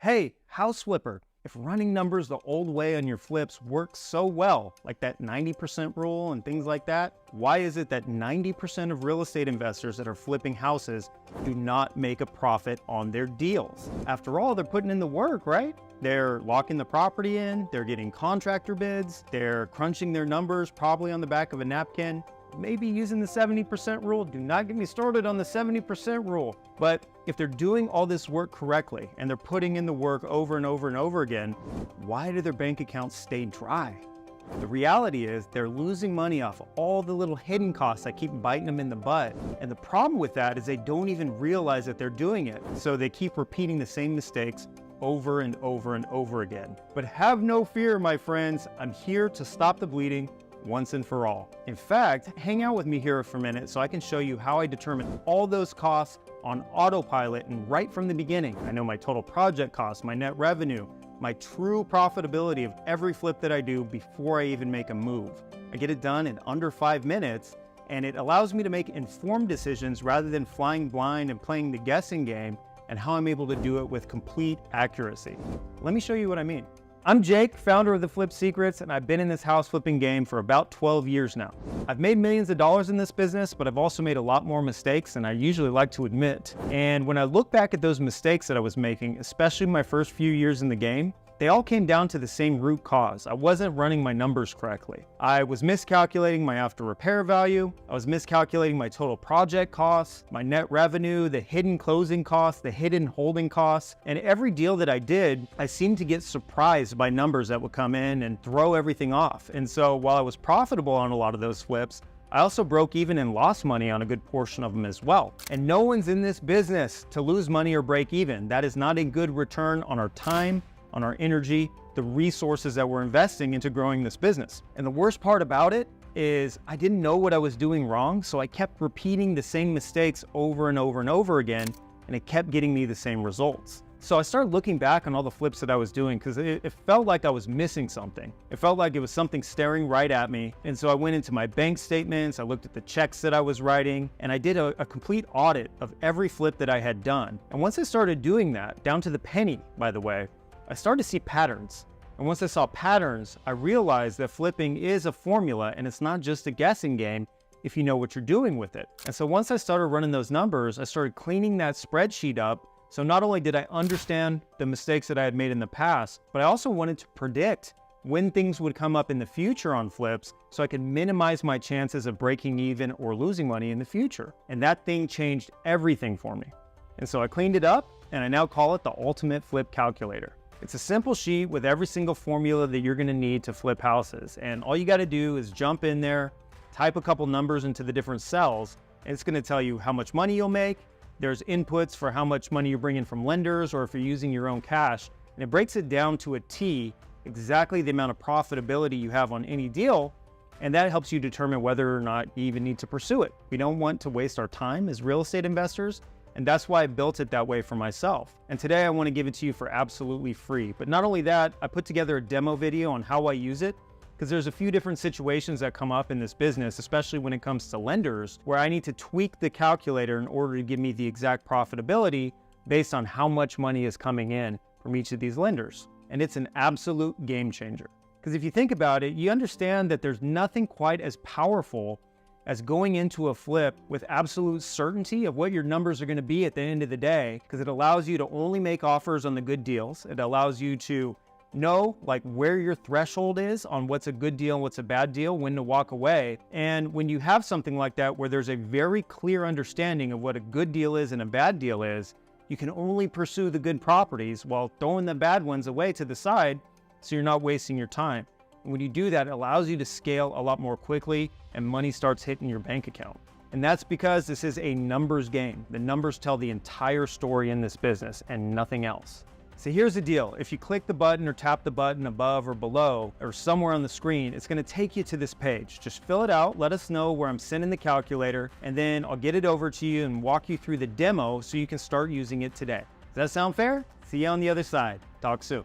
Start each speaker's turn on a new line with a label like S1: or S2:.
S1: Hey, house flipper, if running numbers the old way on your flips works so well, like that 90% rule and things like that, why is it that 90% of real estate investors that are flipping houses do not make a profit on their deals? After all, they're putting in the work, right? They're locking the property in, they're getting contractor bids, they're crunching their numbers probably on the back of a napkin, maybe using the 70% rule. Do not get me started on the 70% rule. But if they're doing all this work correctly and they're putting in the work over and over and over again, why do their bank accounts stay dry? The reality is they're losing money off all the little hidden costs that keep biting them in the butt. And the problem with that is they don't even realize that they're doing it. So they keep repeating the same mistakes over and over and over again. But have no fear, my friends. I'm here to stop the bleeding once and for all. In fact, hang out with me here for a minute so I can show you how I determine all those costs on autopilot and right from the beginning. I know my total project cost, my net revenue, my true profitability of every flip that I do before I even make a move. I get it done in under 5 minutes, and it allows me to make informed decisions rather than flying blind and playing the guessing game, and how I'm able to do it with complete accuracy. Let me show you what I mean. I'm Jake, founder of The Flip Secrets, and I've been in this house flipping game for about 12 years now. I've made millions of dollars in this business, but I've also made a lot more mistakes than I usually like to admit. And when I look back at those mistakes that I was making, especially my first few years in the game, they all came down to the same root cause. I wasn't running my numbers correctly. I was miscalculating my after repair value. I was miscalculating my total project costs, my net revenue, the hidden closing costs, the hidden holding costs. And every deal that I did, I seemed to get surprised by numbers that would come in and throw everything off. And so while I was profitable on a lot of those flips, I also broke even and lost money on a good portion of them as well. And no one's in this business to lose money or break even. That is not a good return on our time, on our energy, the resources that we're investing into growing this business. And the worst part about it is I didn't know what I was doing wrong, so I kept repeating the same mistakes over and over and over again, and it kept getting me the same results. So I started looking back on all the flips that I was doing because it felt like I was missing something. It felt like it was something staring right at me. And so I went into my bank statements, I looked at the checks that I was writing, and I did a complete audit of every flip that I had done. And once I started doing that, down to the penny, by the way, I started to see patterns. And once I saw patterns, I realized that flipping is a formula and it's not just a guessing game if you know what you're doing with it. And so once I started running those numbers, I started cleaning that spreadsheet up. So not only did I understand the mistakes that I had made in the past, but I also wanted to predict when things would come up in the future on flips so I could minimize my chances of breaking even or losing money in the future. And that thing changed everything for me. And so I cleaned it up and I now call it the Ultimate Flip Calculator. It's a simple sheet with every single formula that you're gonna need to flip houses. And all you gotta do is jump in there, type a couple numbers into the different cells, and it's gonna tell you how much money you'll make. There's inputs for how much money you're bringing from lenders or if you're using your own cash. And it breaks it down to a T, exactly the amount of profitability you have on any deal. And that helps you determine whether or not you even need to pursue it. We don't want to waste our time as real estate investors. And that's why I built it that way for myself. And today I want to give it to you for absolutely free. But not only that, I put together a demo video on how I use it, because there's a few different situations that come up in this business, especially when it comes to lenders, where I need to tweak the calculator in order to give me the exact profitability based on how much money is coming in from each of these lenders. And it's an absolute game changer. Because if you think about it, you understand that there's nothing quite as powerful as going into a flip with absolute certainty of what your numbers are going to be at the end of the day, because it allows you to only make offers on the good deals. It allows you to know like where your threshold is on what's a good deal and what's a bad deal, when to walk away. And when you have something like that where there's a very clear understanding of what a good deal is and a bad deal is, you can only pursue the good properties while throwing the bad ones away to the side so you're not wasting your time. And when you do that, it allows you to scale a lot more quickly and money starts hitting your bank account. And that's because this is a numbers game. The numbers tell the entire story in this business and nothing else. So here's the deal. If you click the button or tap the button above or below or somewhere on the screen, it's going to take you to this page. Just fill it out, let us know where I'm sending the calculator, and then I'll get it over to you and walk you through the demo so you can start using it today. Does that sound fair? See you on the other side. Talk soon.